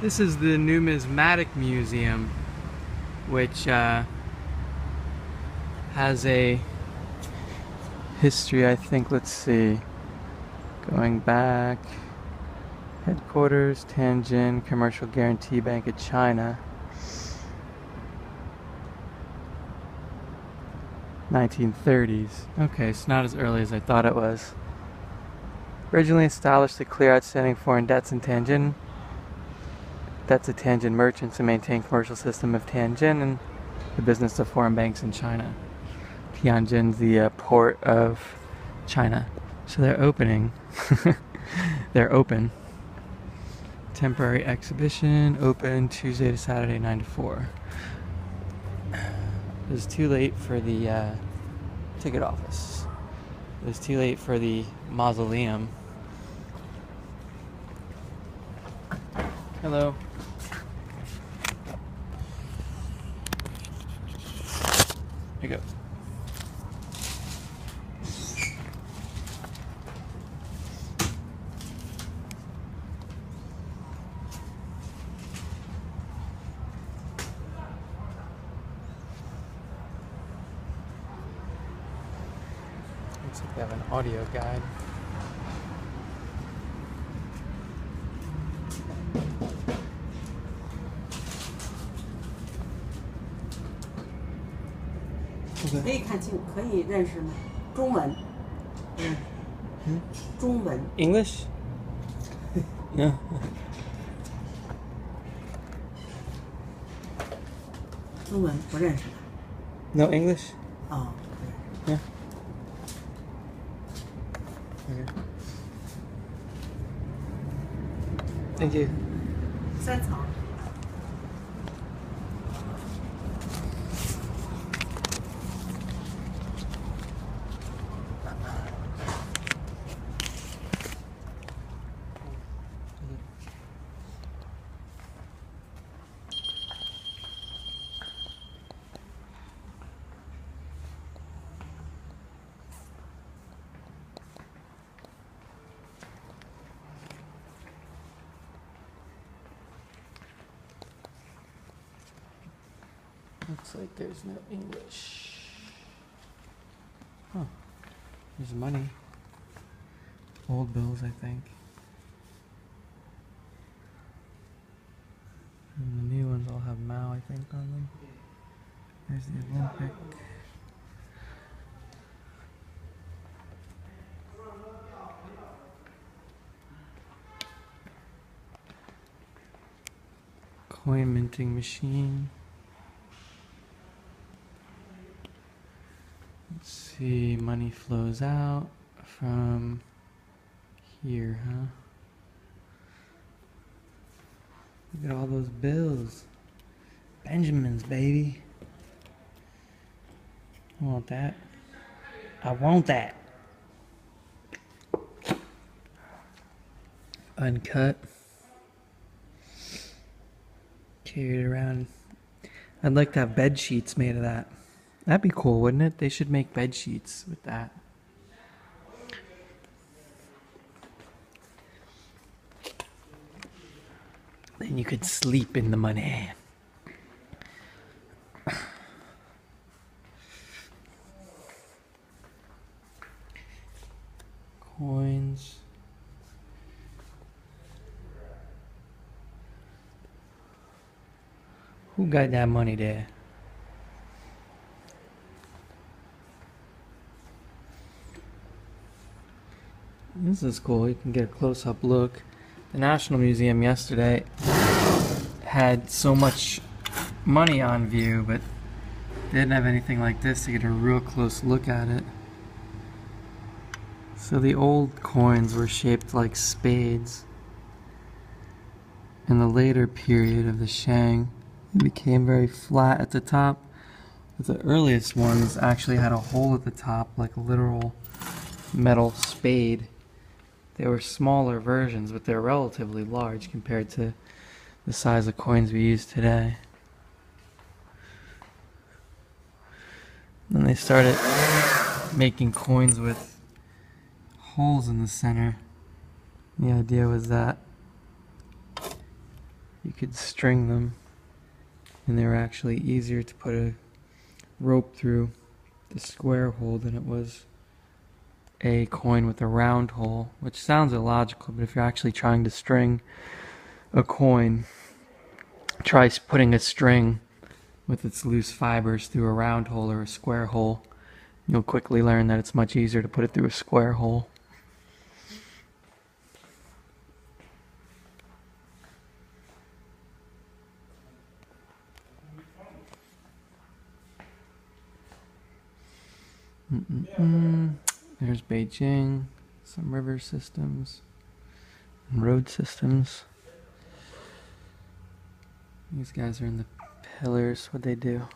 This is the Numismatic Museum, which has a history, I think. Let's see. Going back, headquarters, Tianjin, Commercial Guarantee Bank of China. 1930s. Okay, it's not as early as I thought it was. Originally established to clear outstanding foreign debts in Tianjin. Debts of Tianjin merchants and maintain commercial system of Tianjin and the business of foreign banks in China. Tianjin's the port of China. So they're opening. They're open. Temporary exhibition, open Tuesday to Saturday, 9 to 4. It was too late for the ticket office. It was too late for the mausoleum. Hello. Here you go. Looks like they have an audio guide. Okay. 可以看清，可以认识吗？中文。中文。English? No. 中文不认识的。No English? 哦。Yeah. Okay. Thank you. 3层。Looks like there's no English. Huh. There's money. Old bills, I think. And the new ones all have Mao, I think, on them. There's the Olympic. Coin minting machine. Let's see, money flows out from here, huh? Look at all those bills. Benjamins, baby. I want that. I want that. Uncut. Carried around. I'd like to have bed sheets made of that. That'd be cool, wouldn't it? They should make bed sheets with that. Then you could sleep in the money. Coins. Who got that money there? This is cool. You can get a close-up look. The National Museum yesterday had so much money on view, but they didn't have anything like this to get a real close look at it. So the old coins were shaped like spades. In the later period of the Shang, it became very flat at the top. But the earliest ones actually had a hole at the top, like a literal metal spade. They were smaller versions, but they're relatively large compared to the size of coins we use today. Then they started making coins with holes in the center. The idea was that you could string them, and they were actually easier to put a rope through the square hole than it was a coin with a round hole, which sounds illogical, but if you're actually trying to string a coin, try putting a string with its loose fibers through a round hole or a square hole. You'll quickly learn that it's much easier to put it through a square hole. There's Beijing, some river systems and road systems. These guys are in the pillars. What'd they do?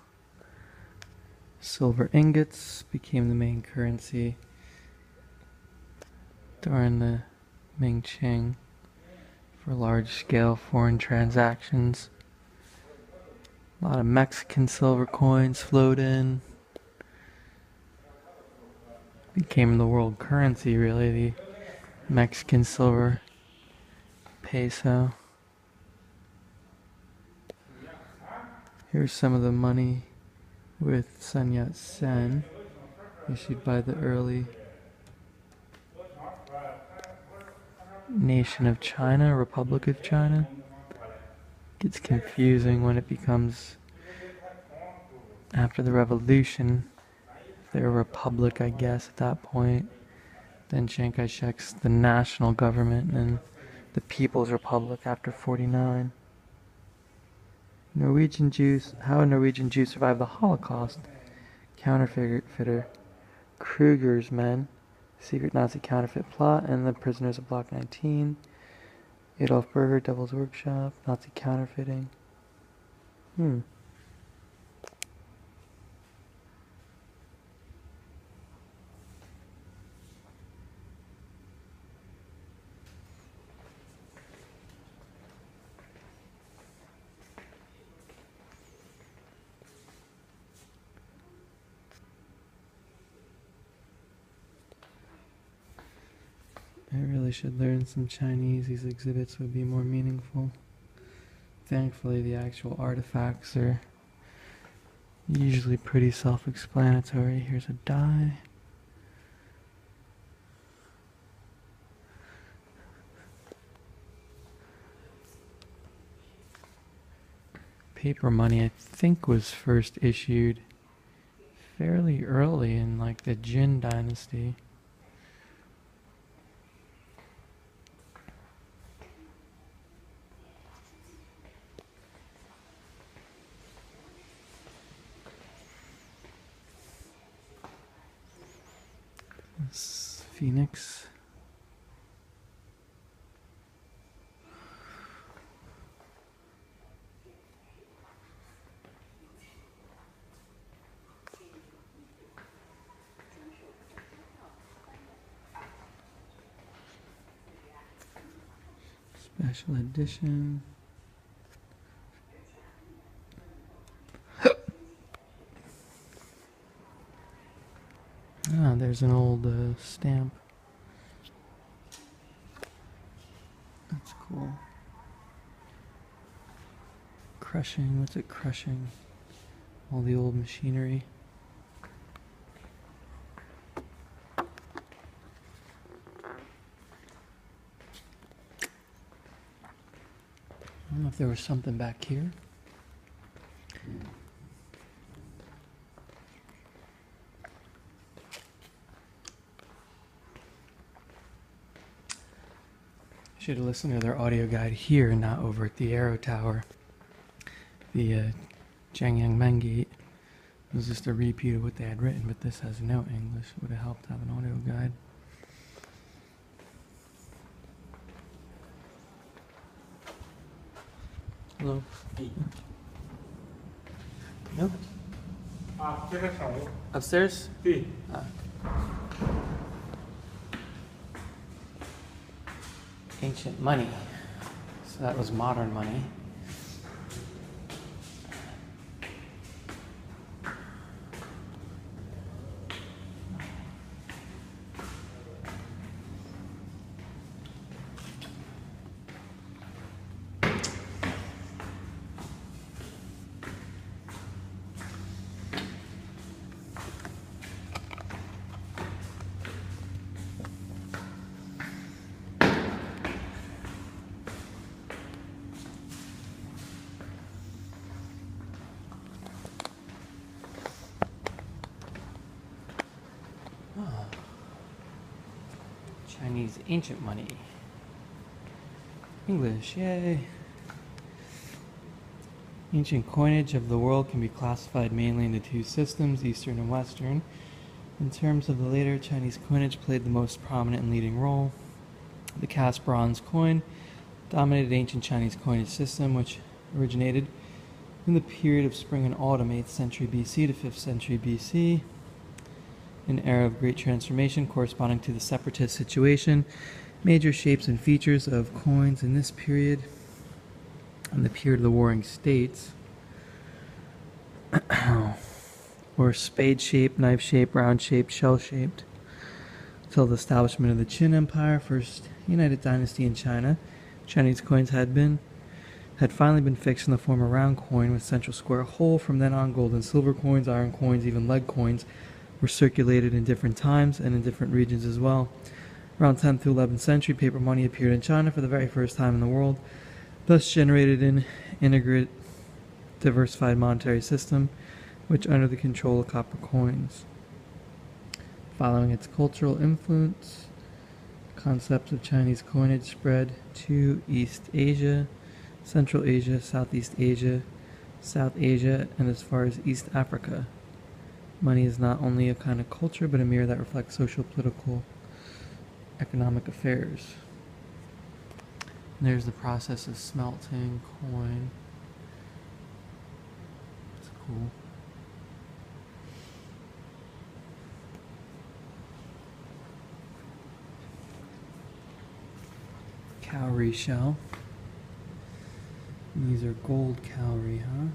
Silver ingots became the main currency during the Ming Qing for large-scale foreign transactions. A lot of Mexican silver coins flowed in. Became the world currency, really, the Mexican silver peso. Here's some of the money with Sun Yat-sen, issued by the early nation of China, Republic of China. Gets confusing when it becomes, after the revolution, they're a republic, I guess, at that point. Then Chiang Kai-shek's the national government and the People's Republic after 49. Norwegian Jews, how a Norwegian Jew survived the Holocaust. Counterfeiter Kruger's men, secret Nazi counterfeit plot, and the prisoners of Block 19. Adolf Berger, Devil's Workshop, Nazi counterfeiting. I really should learn some Chinese. These exhibits would be more meaningful. Thankfully, the actual artifacts are usually pretty self-explanatory. Here's a die. Paper money, I think, was first issued fairly early in like the Jin dynasty. This Phoenix. Special edition. Ah, there's an old stamp. That's cool. Crushing, what's it crushing? All the old machinery. I don't know if there was something back here. Should have listened to their audio guide here and not over at the Arrow Tower. The Jiangyangmen Gate was just a repeat of what they had written, but this has no English. It would have helped to have an audio guide. Hello. No? Upstairs? Ancient money. So that was modern money. Chinese ancient money. English, yay! Ancient coinage of the world can be classified mainly into two systems, Eastern and Western. In terms of the later, Chinese coinage played the most prominent and leading role. The cast bronze coin dominated ancient Chinese coinage system, which originated in the period of spring and autumn, 8th century BC to 5th century BC, an era of great transformation corresponding to the separatist situation. Major shapes and features of coins in this period and the period of the Warring States were spade-shaped, knife-shaped, round-shaped, shell-shaped. Until the establishment of the Qin Empire, first united dynasty in China, Chinese coins had finally been fixed in the form of round coin with central square hole. From then on, gold and silver coins, iron coins, even lead coins were circulated in different times and in different regions as well. Around 10th to 11th century, paper money appeared in China for the very first time in the world, thus generated an integrated, diversified monetary system, which under the control of copper coins. Following its cultural influence, concepts of Chinese coinage spread to East Asia, Central Asia, Southeast Asia, South Asia, and as far as East Africa. Money is not only a kind of culture, but a mirror that reflects social, political, economic affairs. And there's the process of smelting coin. It's cool. Cowrie shell. And these are gold cowrie, huh?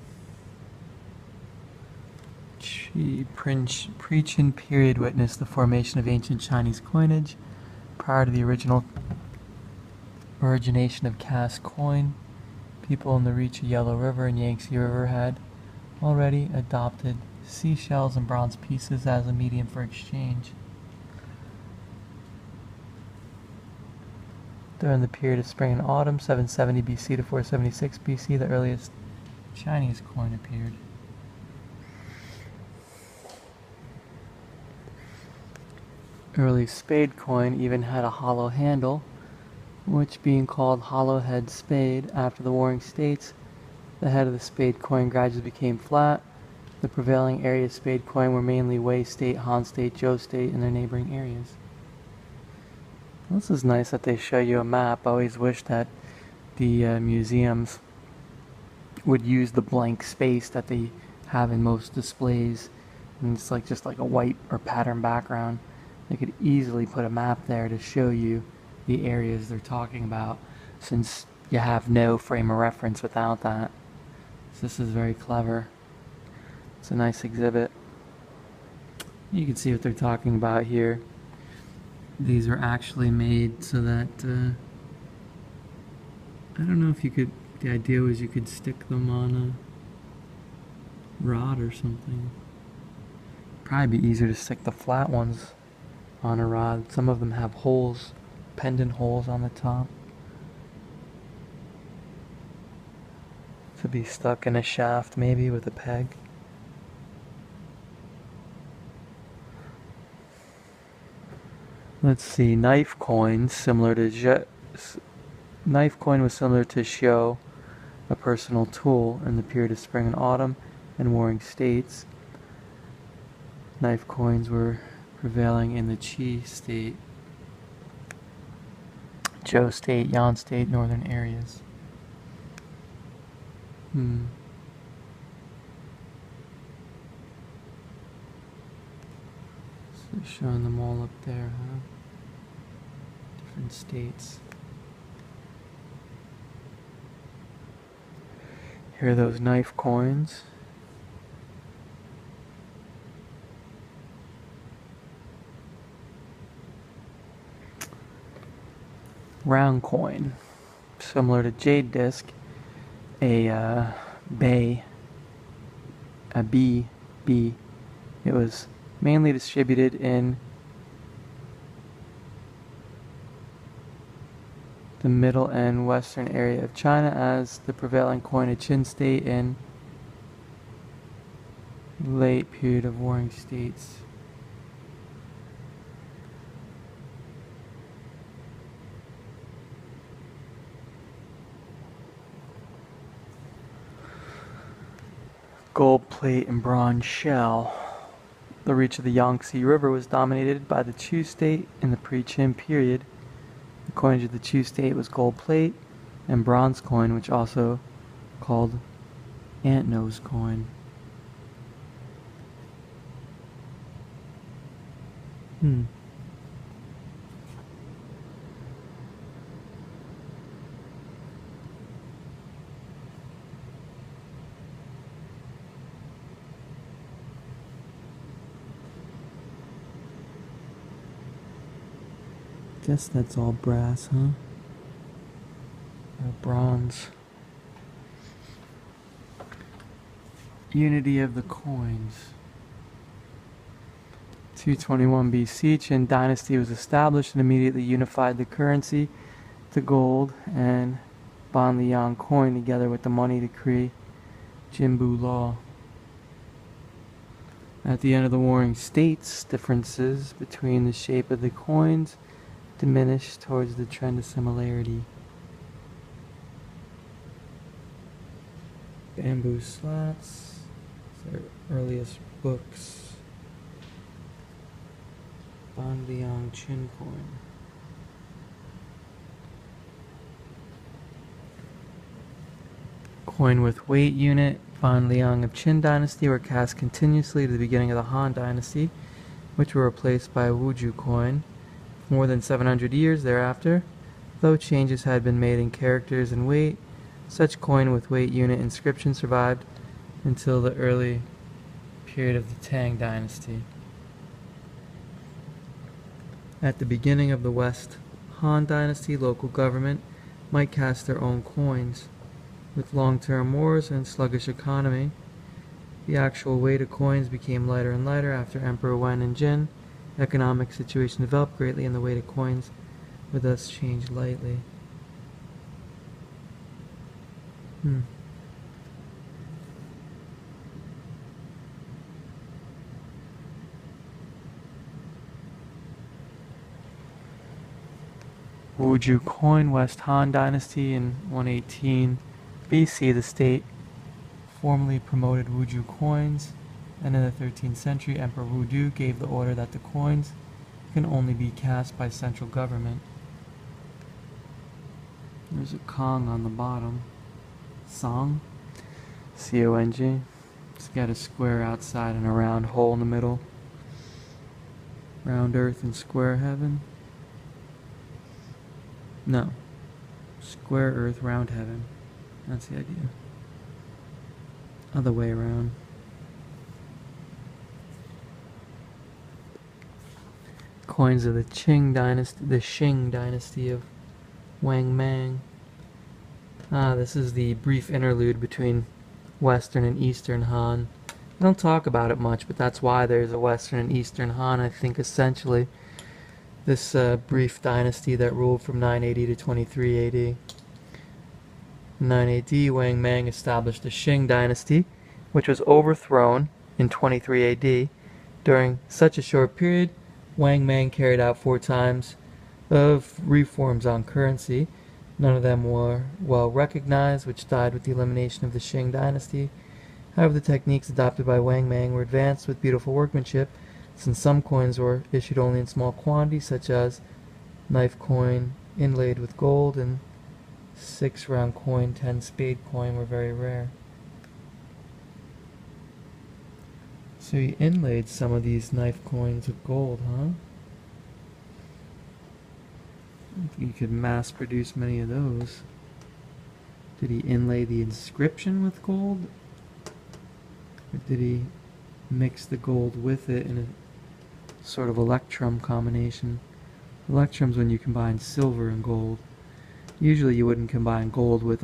Pre-Qin period witnessed the formation of ancient Chinese coinage. Prior to the origination of cast coin, people in the reach of Yellow River and Yangtze River had already adopted seashells and bronze pieces as a medium for exchange. During the period of spring and autumn, 770 BC to 476 BC, the earliest Chinese coin appeared. Early spade coin even had a hollow handle, which being called hollow head spade. After the Warring States, the head of the spade coin gradually became flat. The prevailing area of spade coin were mainly Wei State, Han State, Zhou State, and their neighboring areas. This is nice that they show you a map. I always wish that the museums would use the blank space that they have in most displays. And it's like just like a white or pattern background. They could easily put a map there to show you the areas they're talking about, since you have no frame of reference without that. So this is very clever. It's a nice exhibit. You can see what they're talking about here. These are actually made so that, I don't know if you could, the idea was you could stick them on a rod or something. Probably be easier to stick the flat ones on a rod. Some of them have holes, pendant holes on the top, to be stuck in a shaft maybe with a peg. Let's see, knife coins similar to knife coin was similar to xiu, a personal tool in the period of spring and autumn and warring states. Knife coins were prevailing in the Qi state, Zhou state, Yan state, northern areas. So showing them all up there, huh? Different states. Here are those knife coins. Round coin, similar to jade disc, a B. It was mainly distributed in the middle and western area of China as the prevailing coin of Qin state in late period of warring states. gold plate and bronze shell. The reach of the Yangtze River was dominated by the Chu state in the pre-Qin period. The coinage of the Chu state was gold plate and bronze coin, which also called ant-nose coin. Guess that's all brass, huh? Or bronze. Unity of the coins. 221 BC, Qin dynasty was established and immediately unified the currency to gold and Banliang coin together with the money to create Jinbu law. At the end of the Warring States, differences between the shape of the coins diminished towards the trend of similarity. Bamboo slats, their earliest books. Banliang Qin coin. Coin with weight unit, Banliang of Qin dynasty were cast continuously to the beginning of the Han dynasty, which were replaced by Wuju coin. More than 700 years thereafter, though changes had been made in characters and weight, such coin with weight unit inscription survived until the early period of the Tang dynasty. At the beginning of the West Han dynasty, local government might cast their own coins. With long-term wars and sluggish economy, the actual weight of coins became lighter and lighter after Emperor Wen and Jin. Economic situation developed greatly and the weight of coins would thus change lightly. Wuju coin, West Han dynasty in 118 BC. The state formally promoted Wuju coins, and in the 13th century, Emperor Wudu gave the order that the coins can only be cast by central government. There's a Kong on the bottom. Song, C-O-N-G. It's got a square outside and a round hole in the middle. Round earth and square heaven. No. Square earth, round heaven. That's the idea. Other way around. Coins of the Qing dynasty, the Qing dynasty of Wang Mang. This is the brief interlude between Western and Eastern Han. I don't talk about it much, but that's why there's a Western and Eastern Han. I think essentially this brief dynasty that ruled from 980 to 23 AD. In 9 AD, Wang Mang established the Qing dynasty, which was overthrown in 23 AD. During such a short period, Wang Mang carried out 4 times of reforms on currency. None of them were well recognized, which died with the elimination of the Qing dynasty. However, the techniques adopted by Wang Mang were advanced with beautiful workmanship, since some coins were issued only in small quantities, such as knife coin inlaid with gold and 6 round coin, 10 spade coin were very rare. So he inlaid some of these knife coins with gold, huh? I don't think you could mass produce many of those. Did he inlay the inscription with gold? Or did he mix the gold with it in a sort of electrum combination? Electrum's when you combine silver and gold. Usually you wouldn't combine gold with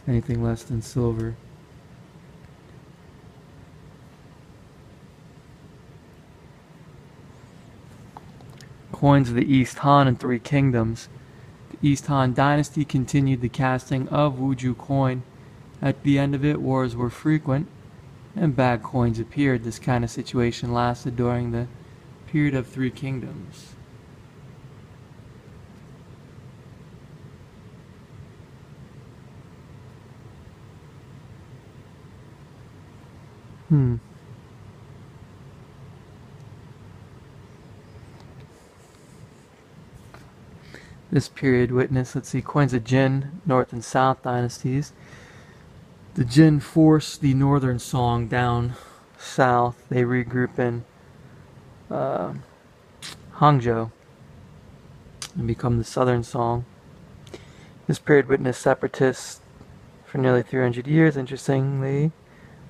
anything less than silver. Coins of the East Han and 3 kingdoms. The East Han dynasty continued the casting of Wuju coin. At the end of it, wars were frequent and bad coins appeared. This kind of situation lasted during the period of 3 kingdoms. This period witnessed, let's see, coins of Jin, North and South dynasties. The Jin force the northern song down south. They regroup in Hangzhou and become the southern song. This period witnessed separatists for nearly 300 years. Interestingly,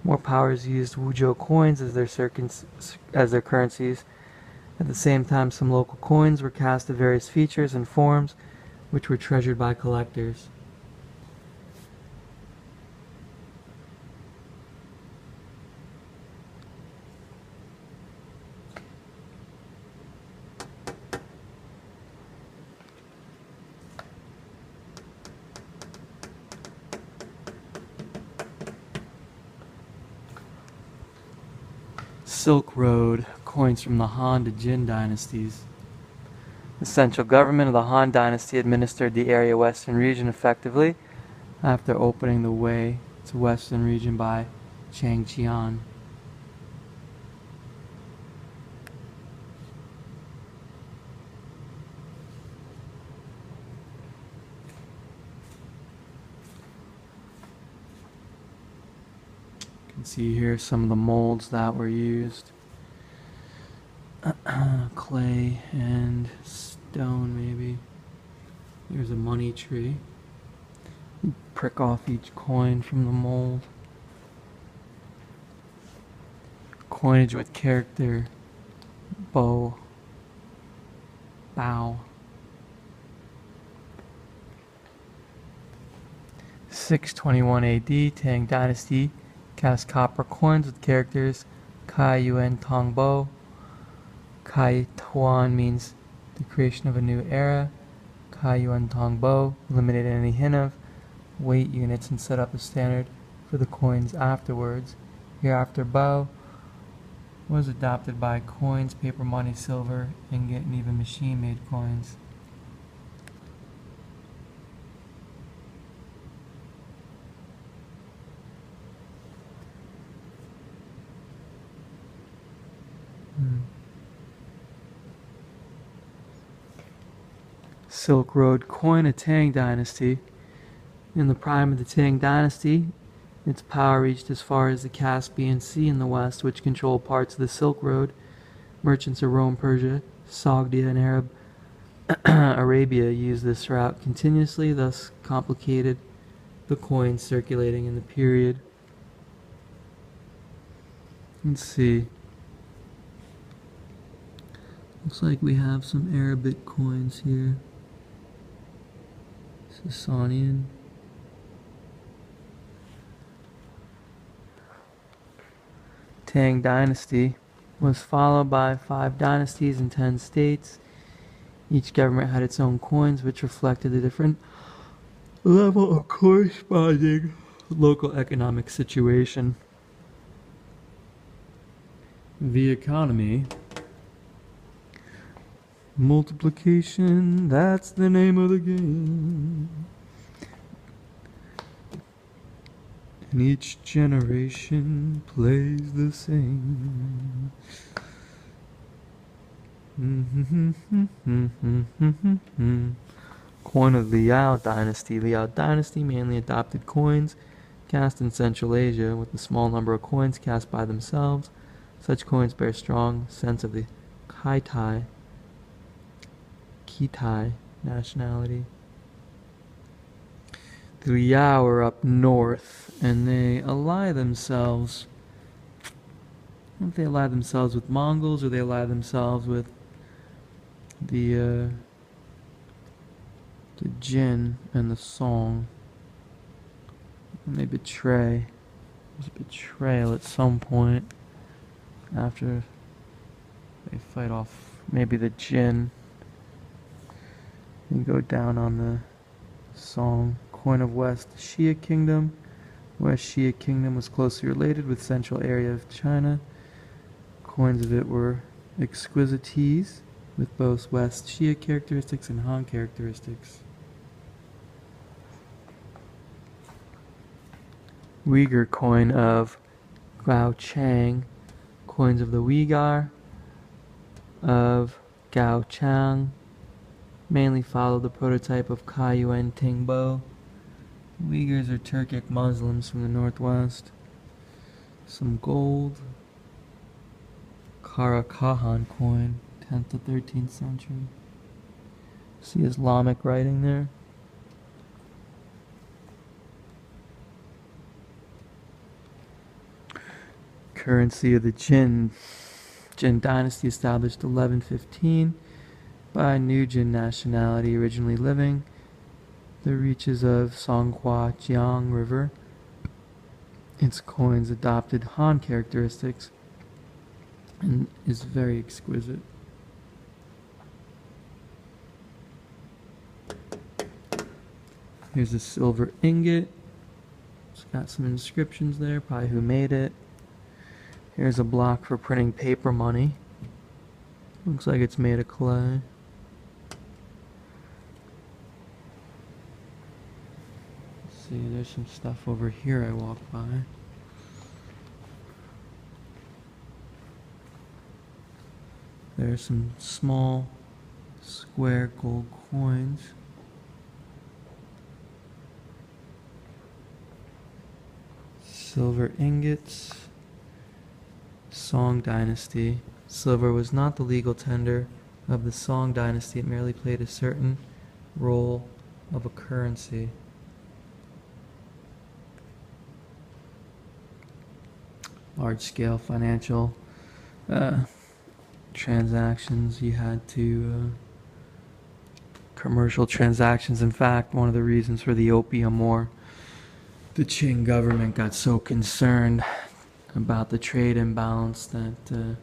more powers used Wuzhou coins as their currencies. At the same time, some local coins were cast of various features and forms, which were treasured by collectors. Silk Road, coins from the Han to Jin dynasties. The central government of the Han dynasty administered the area western region effectively after opening the way to western region by Changqian. You can see here some of the molds that were used. Clay and stone, maybe. Here's a money tree. Prick off each coin from the mold. Coinage with character bow. 621 AD, Tang Dynasty cast copper coins with characters Kai Yuan Tong Bo. Kai Tuan means the creation of a new era. Kai Yuan Tong Bo eliminated any hint of weight units and set up a standard for the coins afterwards. Hereafter, Bo was adopted by coins, paper money, silver, ingot, and even machine-made coins. Silk Road coin of Tang Dynasty. In the prime of the Tang Dynasty, its power reached as far as the Caspian Sea in the west, which controlled parts of the Silk Road. Merchants of Rome, Persia, Sogdia, and Arab Arabia used this route continuously, thus complicated the coins circulating in the period. Let's see. Looks like we have some Arabic coins here. Sasanian. Tang Dynasty was followed by 5 dynasties and 10 states. Each government had its own coins, which reflected the different level of corresponding local economic situation. The economy. Multiplication, that's the name of the game. And each generation plays the same. Coin of the Liao Dynasty. Liao Dynasty mainly adopted coins cast in Central Asia, with a small number of coins cast by themselves. Such coins bear strong sense of the Khitai nationality. The Liao are up north, and they ally themselves. I don't know if they ally themselves with Mongols or they ally themselves with the Jin and the Song. And they betray. There's a betrayal at some point after they fight off maybe the Jin. And go down on the Song. Coin of West Xia Kingdom. West Xia Kingdom was closely related with central area of China. Coins of it were exquisites with both West Xia characteristics and Han characteristics. Uyghur coin of Guo Chang, coins of the Uyghur of Gao Chang, mainly follow the prototype of Kaiyuan Tingbo. Uyghurs are Turkic Muslims from the northwest. Some gold. Karakahan coin, 10th to 13th century. See Islamic writing there. Currency of the Jin. Jin dynasty established 1115 by New Jin nationality originally living the reaches of Songhua Jiang River. Its coins adopted Han characteristics and is very exquisite. Here's a silver ingot. It's got some inscriptions there, probably who made it. Here's a block for printing paper money. Looks like it's made of clay. Let's see, there's some stuff over here I walked by. There's some small square gold coins. Silver ingots. Song Dynasty. Silver was not the legal tender of the Song Dynasty. It merely played a certain role of a currency. Large-scale financial transactions. You had to commercial transactions. In fact, one of the reasons for the Opium War, the Qing government got so concerned about the trade imbalance that there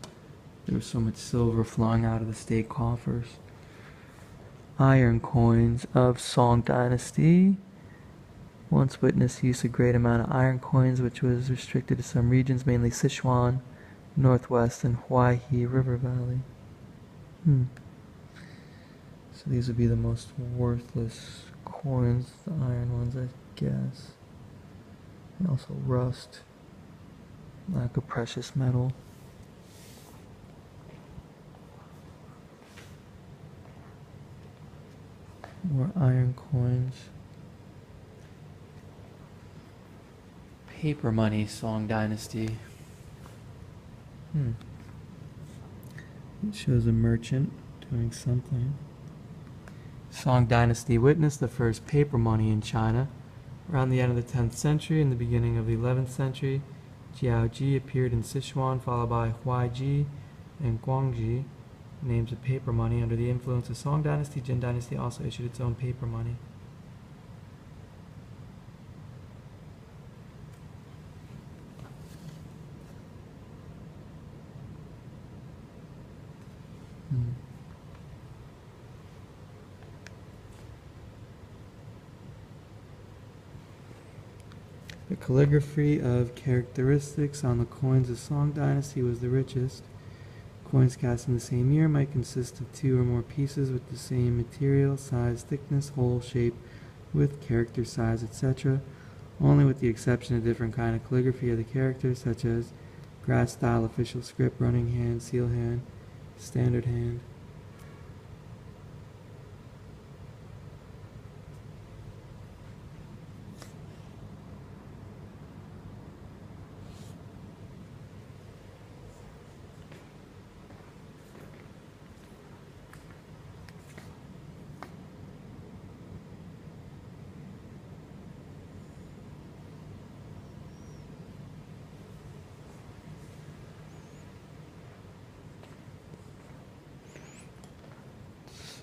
was so much silver flowing out of the state coffers. Iron coins of Song Dynasty. Once witnessed use a great amount of iron coins, which was restricted to some regions, mainly Sichuan, Northwest, and Huaihe River Valley. So these would be the most worthless coins, the iron ones, I guess. And also rust, lack of precious metal. More iron coins. Paper money, Song Dynasty. It shows a merchant doing something. Song Dynasty witnessed the first paper money in China. Around the end of the 10th century and the beginning of the 11th century, Jiaoji appeared in Sichuan, followed by Huaiji and Guangji. Names of paper money. Under the influence of Song Dynasty, Jin Dynasty also issued its own paper money. The calligraphy of characteristics on the coins of Song Dynasty was the richest. Coins cast in the same year might consist of two or more pieces with the same material, size, thickness, hole, shape, width, character size, etc., only with the exception of different kind of calligraphy of the characters, such as grass style, official script, running hand, seal hand, standard hand.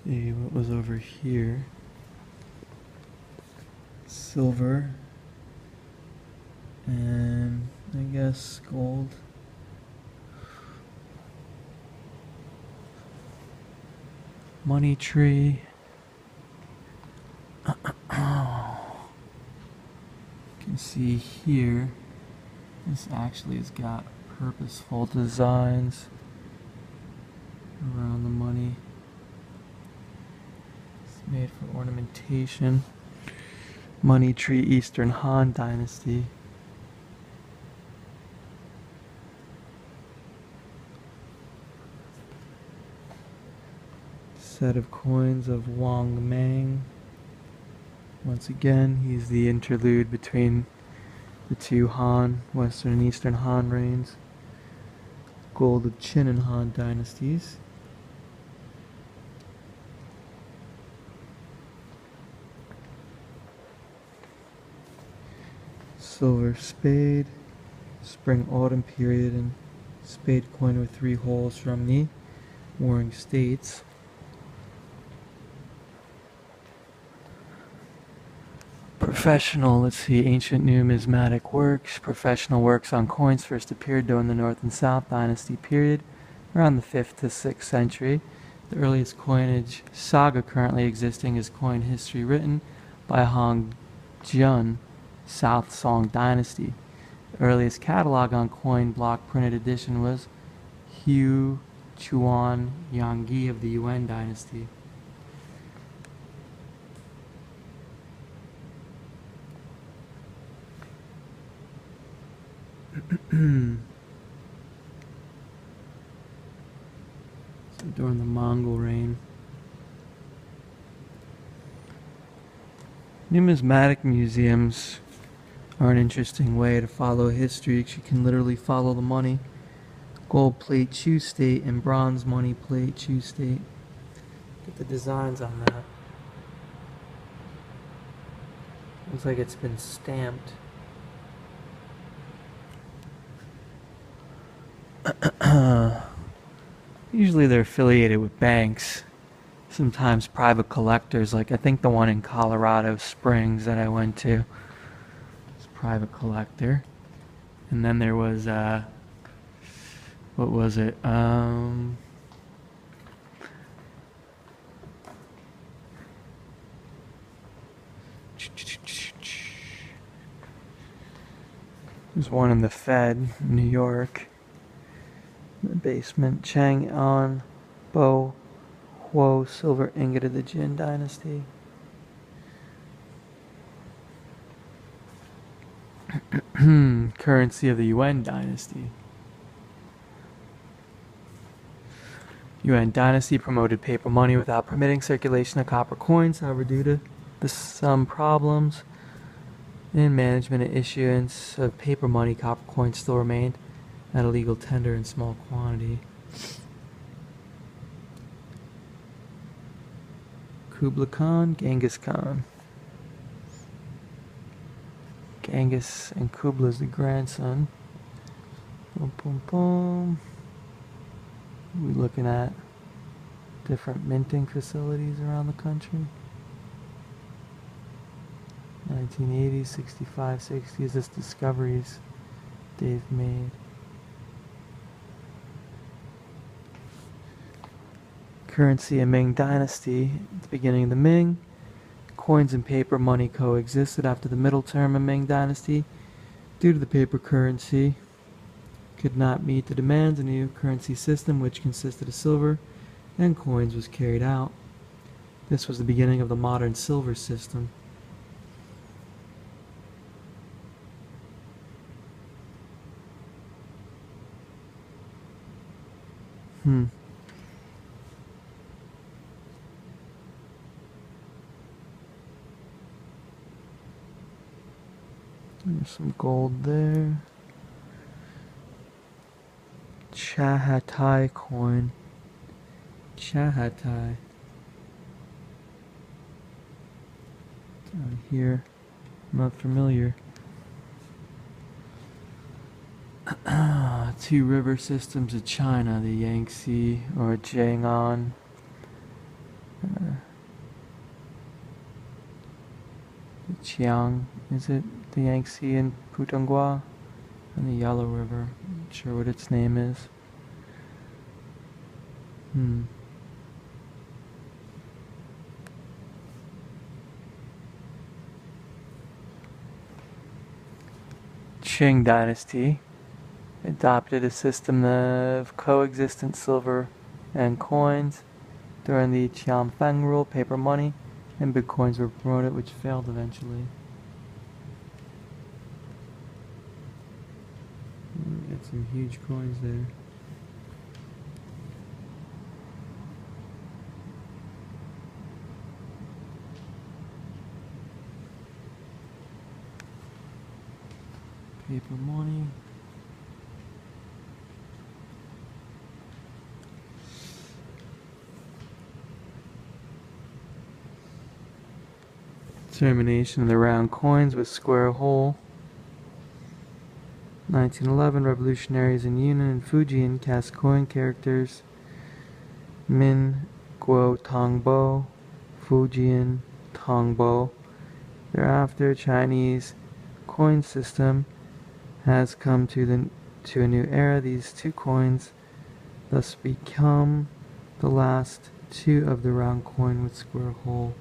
See what was over here. Silver and I guess gold. Money tree. You can see here, this actually has got purposeful designs around the money. Made for ornamentation. Money tree, Eastern Han Dynasty. set of coins of Wang Mang. Once again, he's the interlude between the two Han, Western and Eastern Han reigns. Gold of Qin and Han dynasties. Silver spade, spring-autumn period, and spade coin with 3 holes from the Warring States. Professional, let's see, ancient numismatic works. Professional works on coins first appeared during the North and South Dynasty period, around the 5th to 6th century. The earliest coinage saga currently existing is coin history written by Hong Jun, South Song Dynasty. The earliest catalog on coin block printed edition was Hu Chuan Yanggi of the Yuan Dynasty. So during the Mongol reign. Numismatic museums are an interesting way to follow history because you can literally follow the money. Gold plate Chu state and bronze money plate Chu state. Get the designs on that. Looks like it's been stamped. Usually they're affiliated with banks, sometimes private collectors, like I think the one in Colorado Springs that I went to was a private collector. And then there was what was it, there's one in the Fed, New York. In the basement, Chang'an Bo Huo silver ingot of the Jin dynasty. Currency of the Yuan dynasty. Yuan dynasty promoted paper money without permitting circulation of copper coins. However, due to some problems in management and issuance of paper money, copper coins still remained at a legal tender in small quantity. Kublai Khan, Genghis Khan. Genghis and Kublai is the grandson. Boom, boom, boom. We're looking at different minting facilities around the country. 1980s, 65, 60s. This discoveries they've made. Currency in Ming Dynasty. At the beginning of the Ming, coins and paper money coexisted. After the middle term of Ming Dynasty, due to the paper currency could not meet the demands, a new currency system which consisted of silver and coins was carried out. This was the beginning of the modern silver system. There's some gold there. Chahatai coin. Chahatai. Down here. I'm not familiar. Two river systems of China, the Yangtze or Jiang'an. The Qiang, is it? The Yangtze and Putonghua, and the Yellow River. Not sure what its name is. Qing Dynasty adopted a system of coexistent silver and coins. During the Qianfeng rule, paper money and big coins were promoted, which failed eventually. Got some huge coins there. Paper money. Termination of the round coins with square hole. 1911, revolutionaries in Yunnan and Fujian cast coin characters Min Guo Tongbo, Fujian Tongbo. Thereafter, Chinese coin system has come to a new era. These two coins thus become the last two of the round coin with square hole.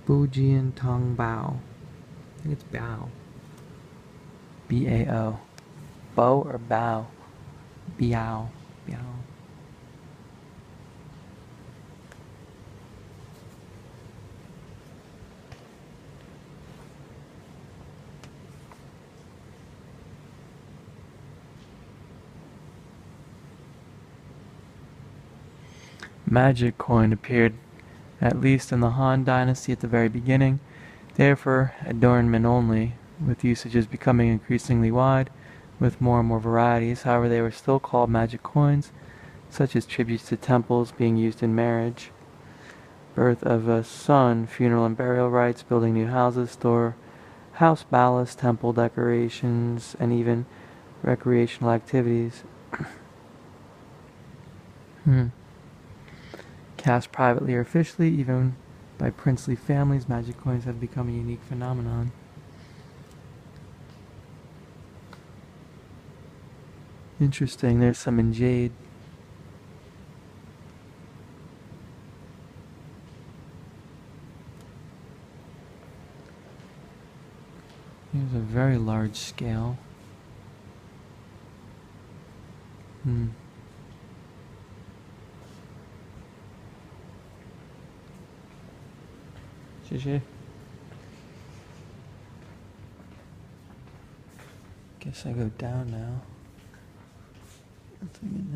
Fujian Tongbao. I think it's Bao. B-A-O. Bo or Bao? Biao. Biao. Magic coin appeared at least in the Han Dynasty at the very beginning, therefore adornment only, with usages becoming increasingly wide, with more and more varieties. However, they were still called magic coins, such as tributes to temples being used in marriage, birth of a son, funeral and burial rites, building new houses, store house ballast, temple decorations, and even recreational activities. Cast privately or officially, even by princely families, magic coins have become a unique phenomenon. Interesting, there's some in jade. Here's a very large scale. Guess I go down now. Nothing in